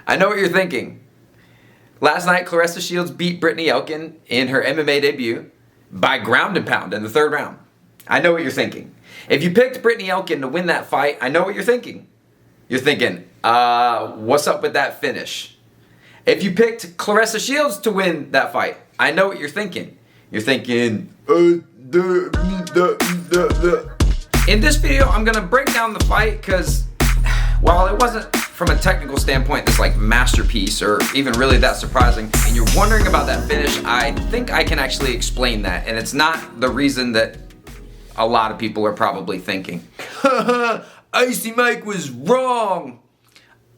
I know what you're thinking. Last night, Claressa Shields beat Brittney Elkin in her MMA debut by ground and pound in the 3rd round. I know what you're thinking. If you picked Brittney Elkin to win that fight, I know what you're thinking. You're thinking, what's up with that finish? If you picked Claressa Shields to win that fight, I know what you're thinking. You're thinking, In this video, I'm gonna break down the fight because while it wasn't from a technical standpoint this like masterpiece or even really that surprising, and you're wondering about that finish, I think I can actually explain that, and it's not the reason that a lot of people are probably thinking. Icy Mike was wrong.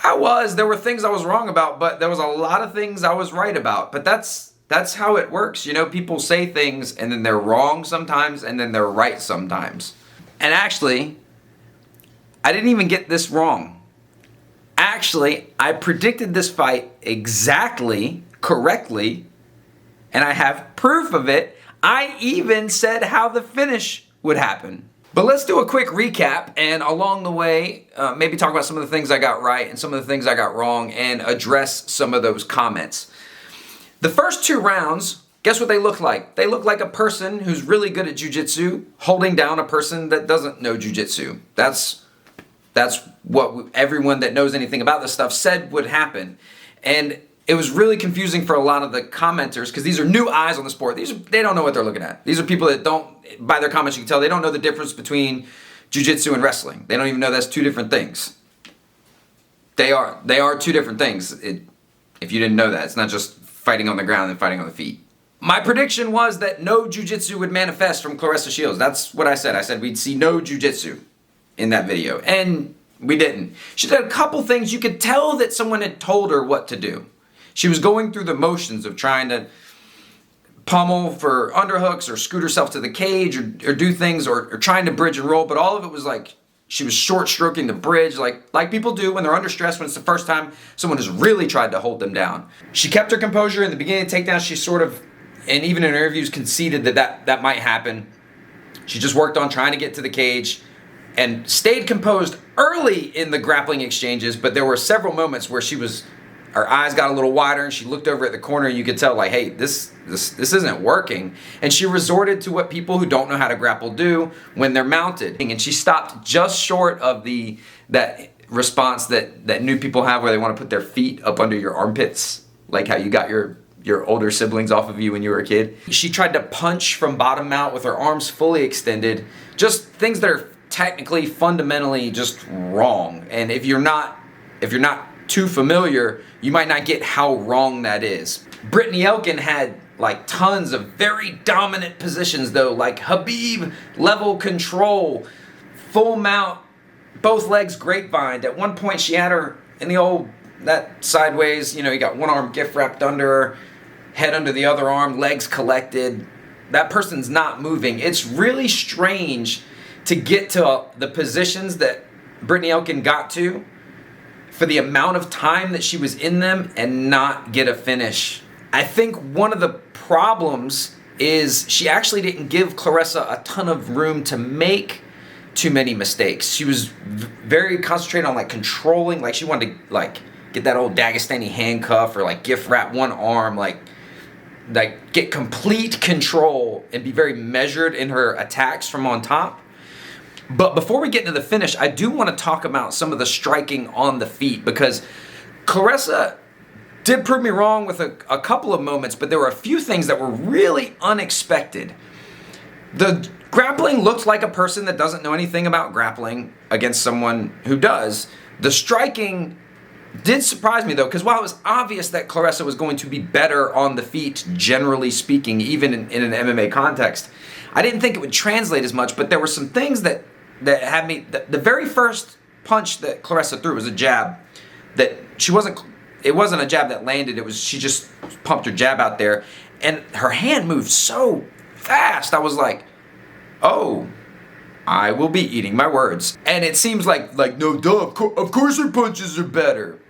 There were things I was wrong about, but there was a lot of things I was right about. But that's how it works. You know, people say things and then they're wrong sometimes and then they're right sometimes. And actually, I didn't even get this wrong. Actually, I predicted this fight exactly, correctly, and I have proof of it. I even said how the finish would happen. But let's do a quick recap, and along the way, maybe talk about some of the things I got right and some of the things I got wrong, and address some of those comments. The first 2 rounds, guess what they look like? They look like a person who's really good at jiu-jitsu holding down a person that doesn't know jiu-jitsu. That's what everyone that knows anything about this stuff said would happen. And it was really confusing for a lot of the commenters because these are new eyes on the sport. They don't know what they're looking at. These are people that don't, by their comments you can tell, they don't know the difference between jiu-jitsu and wrestling. They don't even know that's 2 different things. They are 2 different things. If you didn't know that, it's not just fighting on the ground and fighting on the feet. My prediction was that no jiu-jitsu would manifest from Claressa Shields. That's what I said. I said we'd see no jiu-jitsu in that video, and we didn't. She did a couple things. You could tell that someone had told her what to do. She was going through the motions of trying to pummel for underhooks or scoot herself to the cage or do things or trying to bridge and roll, but all of it was like she was short stroking the bridge like people do when they're under stress when it's the first time someone has really tried to hold them down. She kept her composure in the beginning of takedowns. She sort of, and even in interviews, conceded that might happen. She just worked on trying to get to the cage and stayed composed early in the grappling exchanges, but there were several moments where her eyes got a little wider and she looked over at the corner and you could tell like, hey, this isn't working. And she resorted to what people who don't know how to grapple do when they're mounted. And she stopped just short of that response that new people have where they want to put their feet up under your armpits, like how you got your older siblings off of you when you were a kid. She tried to punch from bottom mount with her arms fully extended. Just things that are technically, fundamentally just wrong. And if you're not too familiar, you might not get how wrong that is. Brittney Elkin had like tons of very dominant positions though, like Habib level control, full mount, both legs grapevine. At one point she had her in that sideways, you got one arm gift wrapped under her, head under the other arm, legs collected. That person's not moving. It's really strange to get to the positions that Brittney Elkin got to for the amount of time that she was in them and not get a finish. I think one of the problems is she actually didn't give Claressa a ton of room to make too many mistakes. She was very concentrated on controlling, she wanted to get that old Dagestani handcuff or gift wrap one arm, get complete control and be very measured in her attacks from on top. But before we get into the finish, I do want to talk about some of the striking on the feet because Claressa did prove me wrong with a couple of moments, but there were a few things that were really unexpected. The grappling looked like a person that doesn't know anything about grappling against someone who does. The striking did surprise me though, because while it was obvious that Claressa was going to be better on the feet, generally speaking, even in an MMA context, I didn't think it would translate as much, but there were some things that had me. The very first punch that Claressa threw was a jab that it wasn't a jab that landed, she just pumped her jab out there, and her hand moved so fast, I was like, oh, I will be eating my words. And it seems like no duh, of course her punches are better.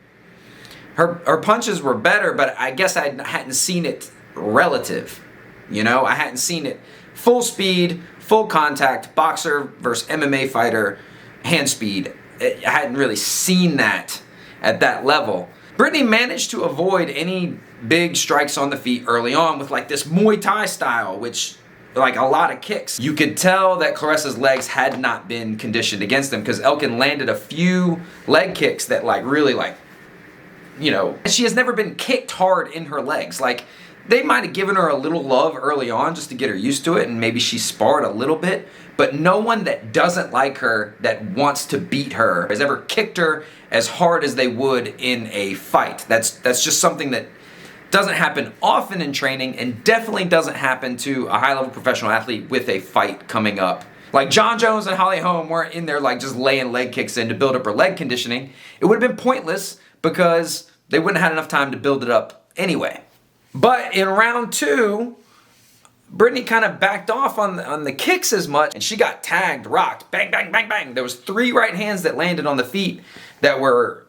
Her punches were better, but I guess I hadn't seen it relative. I hadn't seen it full speed, full contact, boxer versus MMA fighter, hand speed. I hadn't really seen that at that level. Brittney managed to avoid any big strikes on the feet early on with like this Muay Thai style, which like a lot of kicks. You could tell that Claressa's legs had not been conditioned against them because Elkin landed a few leg kicks that like really like, you know, she has never been kicked hard in her legs. Like they might have given her a little love early on just to get her used to it and maybe she sparred a little bit, but no one that doesn't like her, that wants to beat her, has ever kicked her as hard as they would in a fight. That's just something that doesn't happen often in training and definitely doesn't happen to a high-level professional athlete with a fight coming up. Like John Jones and Holly Holm weren't in there like just laying leg kicks in to build up her leg conditioning. It would have been pointless because they wouldn't have had enough time to build it up anyway. But in round 2, Brittney kind of backed off on the kicks as much and she got tagged, rocked, bang, bang, bang, bang. There was 3 right hands that landed on the feet that were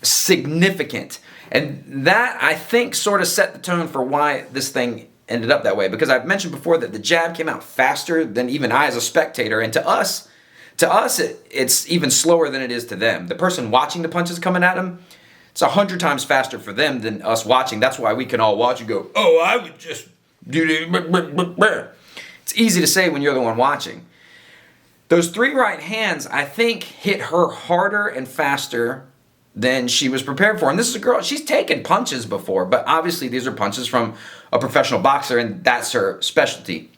significant. And that, I think, sort of set the tone for why this thing ended up that way. Because I've mentioned before that the jab came out faster than even I as a spectator. And to us, it's even slower than it is to them. The person watching the punches coming at them, it's 100 times faster for them than us watching. That's why we can all watch and go, oh, I would just do this. It's easy to say when you're the one watching. Those 3 right hands, I think, hit her harder and faster than she was prepared for. And this is a girl, she's taken punches before, but obviously these are punches from a professional boxer and that's her specialty.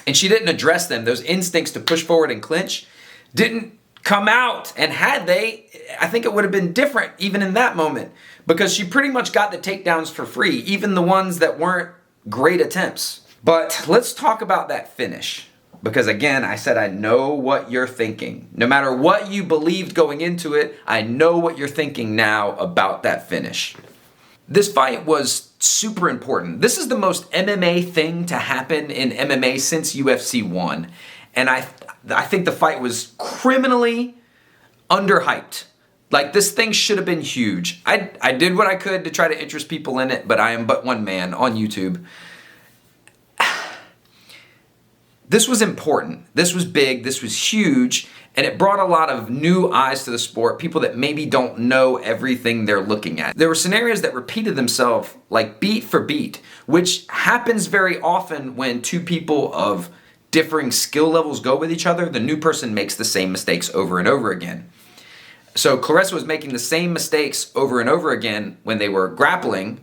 And she didn't address them. Those instincts to push forward and clinch didn't come out. And had they, I think it would have been different even in that moment because she pretty much got the takedowns for free, even the ones that weren't great attempts. But let's talk about that finish. Because again, I said I know what you're thinking. No matter what you believed going into it, I know what you're thinking now about that finish. This fight was super important. This is the most MMA thing to happen in MMA since UFC 1. And I think the fight was criminally underhyped. Like this thing should have been huge. I did what I could to try to interest people in it, but I am but one man on YouTube. This was important, this was big, this was huge, and it brought a lot of new eyes to the sport, people that maybe don't know everything they're looking at. There were scenarios that repeated themselves like beat for beat, which happens very often when 2 people of differing skill levels go with each other. The new person makes the same mistakes over and over again. So Claressa was making the same mistakes over and over again when they were grappling.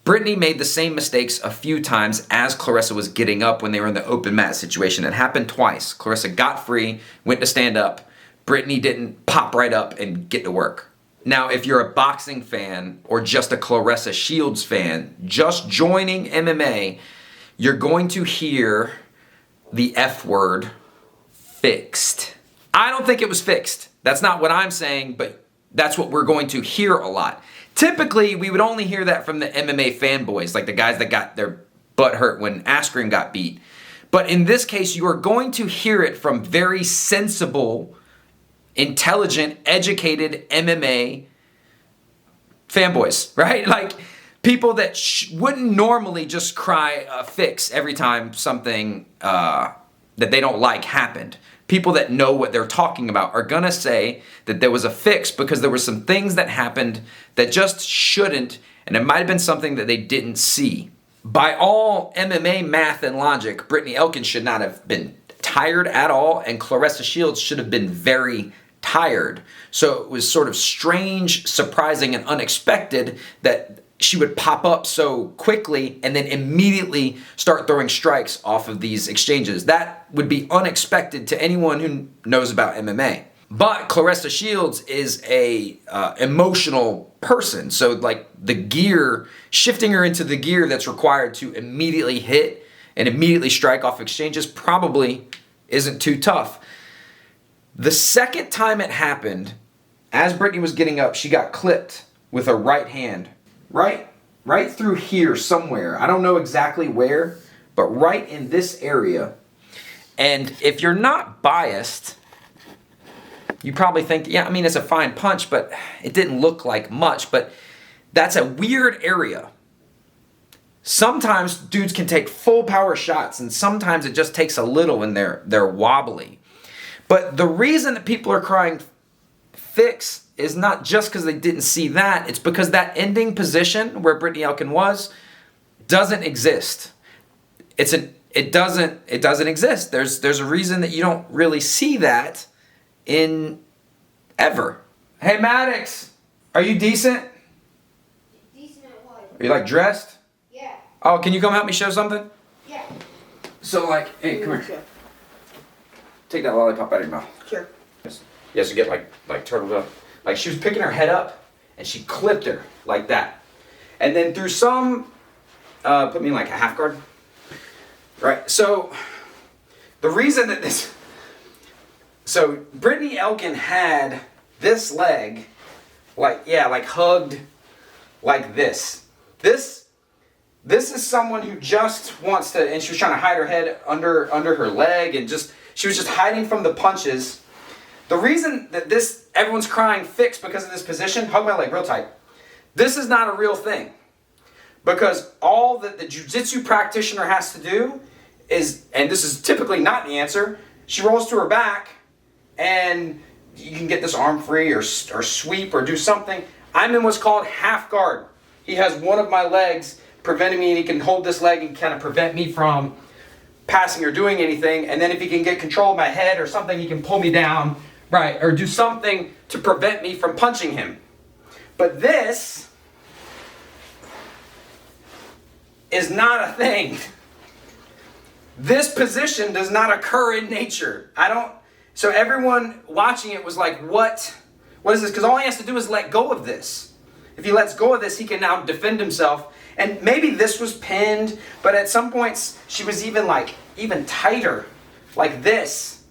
Brittney made the same mistakes a few times as Claressa was getting up when they were in the open mat situation. It happened twice. Claressa got free, went to stand up. Brittney didn't pop right up and get to work. Now, if you're a boxing fan or just a Claressa Shields fan, just joining MMA, you're going to hear the F word, fixed. I don't think it was fixed. That's not what I'm saying, but that's what we're going to hear a lot. Typically, we would only hear that from the MMA fanboys, like the guys that got their butt hurt when Askren got beat. But in this case, you are going to hear it from very sensible, intelligent, educated MMA fanboys, right? Like people that wouldn't normally just cry fix every time something that they don't like happened. People that know what they're talking about are gonna say that there was a fix because there were some things that happened that just shouldn't, and it might have been something that they didn't see. By all MMA math and logic, Brittney Elkin should not have been tired at all, and Claressa Shields should have been very tired. So it was sort of strange, surprising, and unexpected that she would pop up so quickly and then immediately start throwing strikes off of these exchanges. That would be unexpected to anyone who knows about MMA. But Claressa Shields is a emotional person. So like the gear, shifting her into the gear that's required to immediately hit and immediately strike off exchanges probably isn't too tough. The second time it happened, as Brittney was getting up, she got clipped with a right hand. Right through here somewhere. I don't know exactly where, but right in this area. And if you're not biased, you probably think, yeah, I mean, it's a fine punch, but it didn't look like much. But that's a weird area. Sometimes dudes can take full power shots, and sometimes it just takes a little and they're wobbly. But the reason that people are crying fix is not just because they didn't see that, it's because that ending position where Brittney Elkin was doesn't exist. It doesn't exist. There's a reason that you don't really see that in ever. Hey Maddox, are you decent? Decent at what? Are you like dressed? Yeah. Oh, can you come help me show something? Yeah. So like, hey, come here. Take that lollipop out of your mouth. Sure. Yes, you get like turtled up. Like she was picking her head up and she clipped her like that. And then through some, put me in like a half guard. Right, so the reason that so Brittney Elkin had this leg like hugged like this. This is someone who just wants to, and she was trying to hide her head under her leg and she was just hiding from the punches. The reason that everyone's crying fixed because of this position, hug my leg real tight. This is not a real thing. Because all that the jiu-jitsu practitioner has to do is, and this is typically not the answer, she rolls to her back and you can get this arm free or sweep or do something. I'm in what's called half guard. He has one of my legs preventing me and he can hold this leg and kind of prevent me from passing or doing anything. And then if he can get control of my head or something, he can pull me down, right, or do something to prevent me from punching him. But this is not a thing. This position does not occur in nature. So everyone watching it was like, what is this? Because all he has to do is let go of this. If he lets go of this, he can now defend himself. And maybe this was pinned, but at some points she was even tighter, like this.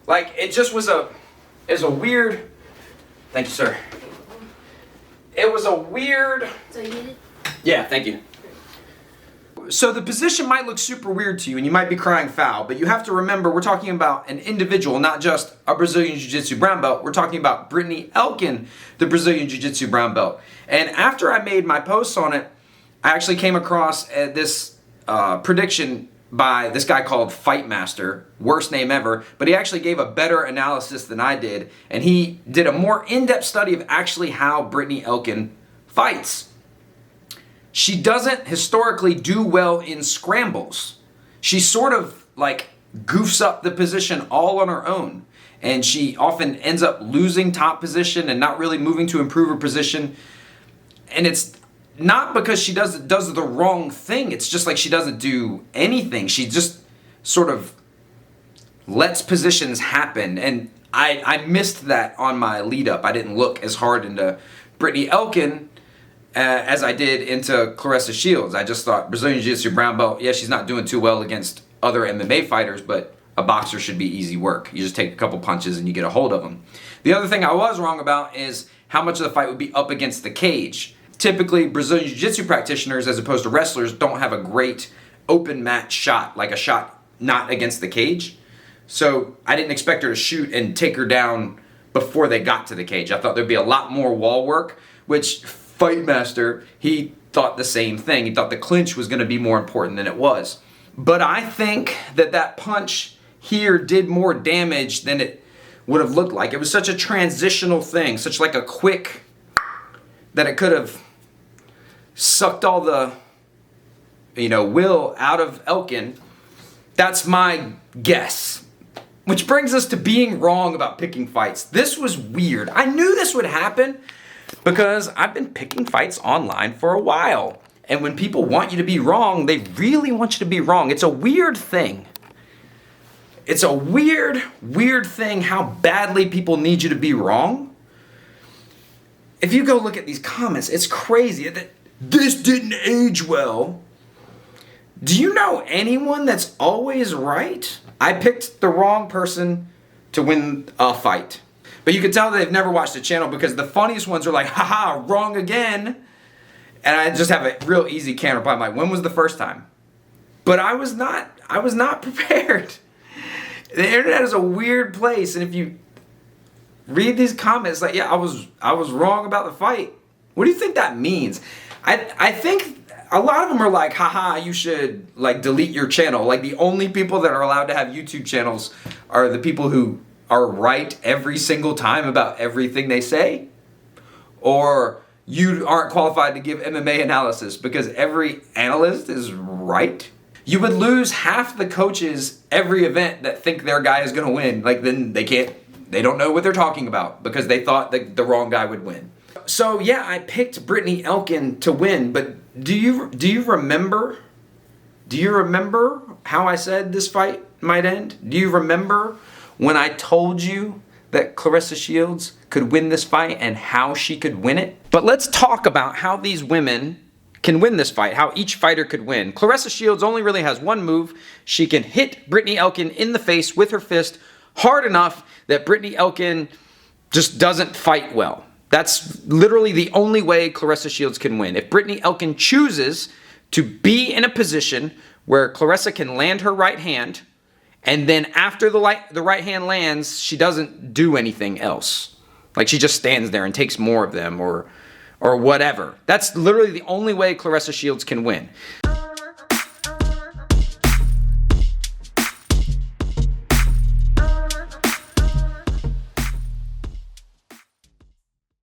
Like it just was a weird, thank you, sir. It was a weird. So you did it? Yeah, thank you. So the position might look super weird to you and you might be crying foul, but you have to remember we're talking about an individual, not just a Brazilian Jiu-Jitsu brown belt. We're talking about Brittney Elkin, the Brazilian Jiu-Jitsu brown belt. And after I made my posts on it, I actually came across this prediction by this guy called Fight Master, worst name ever, but he actually gave a better analysis than I did, and he did a more in-depth study of actually how Brittney Elkin fights. She doesn't historically do well in scrambles. She sort of like goofs up the position all on her own. And she often ends up losing top position and not really moving to improve her position. And it's not because she does the wrong thing. It's just like she doesn't do anything. She just sort of lets positions happen. And I missed that on my lead up. I didn't look as hard into Brittney Elkin as I did into Claressa Shields. I just thought Brazilian Jiu-Jitsu brown belt, yeah, she's not doing too well against other MMA fighters, but a boxer should be easy work. You just take a couple punches and you get a hold of them. The other thing I was wrong about is how much of the fight would be up against the cage. Typically, Brazilian Jiu-Jitsu practitioners, as opposed to wrestlers, don't have a great open mat shot, like a shot not against the cage. So I didn't expect her to shoot and take her down before they got to the cage. I thought there'd be a lot more wall work, which Fight Master, he thought the same thing. He thought the clinch was going to be more important than it was. But I think that punch here did more damage than it would have looked like. It was such a transitional thing, such like a quick, that it could have sucked all the, will out of Elkin. That's my guess. Which brings us to being wrong about picking fights. This was weird. I knew this would happen because I've been picking fights online for a while. And when people want you to be wrong, they really want you to be wrong. It's a weird thing. It's a weird thing how badly people need you to be wrong. If you go look at these comments, it's crazy that this didn't age well. Do you know anyone that's always right? I picked the wrong person to win a fight. But you can tell they've never watched the channel because the funniest ones are like, haha, wrong again. And I just have a real easy counterpoint. I'm like, when was the first time? But I was not prepared. The internet is a weird place, and if you read these comments, like, yeah, I was wrong about the fight. What do you think that means? I think a lot of them are like, haha, you should like delete your channel. Like the only people that are allowed to have YouTube channels are the people who are right every single time about everything they say. or you aren't qualified to give MMA analysis because every analyst is right. You would lose half the coaches every event that think their guy is going to win. Like, then they don't know what they're talking about because they thought that the wrong guy would win. So yeah, I picked Brittney Elkin to win, but do you remember how I said this fight might end? Do you remember when I told you that Claressa Shields could win this fight and how she could win it? But let's talk about how these women can win this fight, how each fighter could win. Claressa Shields only really has one move. She can hit Brittney Elkin in the face with her fist hard enough that Brittney Elkin just doesn't fight well. That's literally the only way Claressa Shields can win. If Brittney Elkin chooses to be in a position where Claressa can land her right hand, and then after the right hand lands, she doesn't do anything else. Like, she just stands there and takes more of them or whatever. That's literally the only way Claressa Shields can win.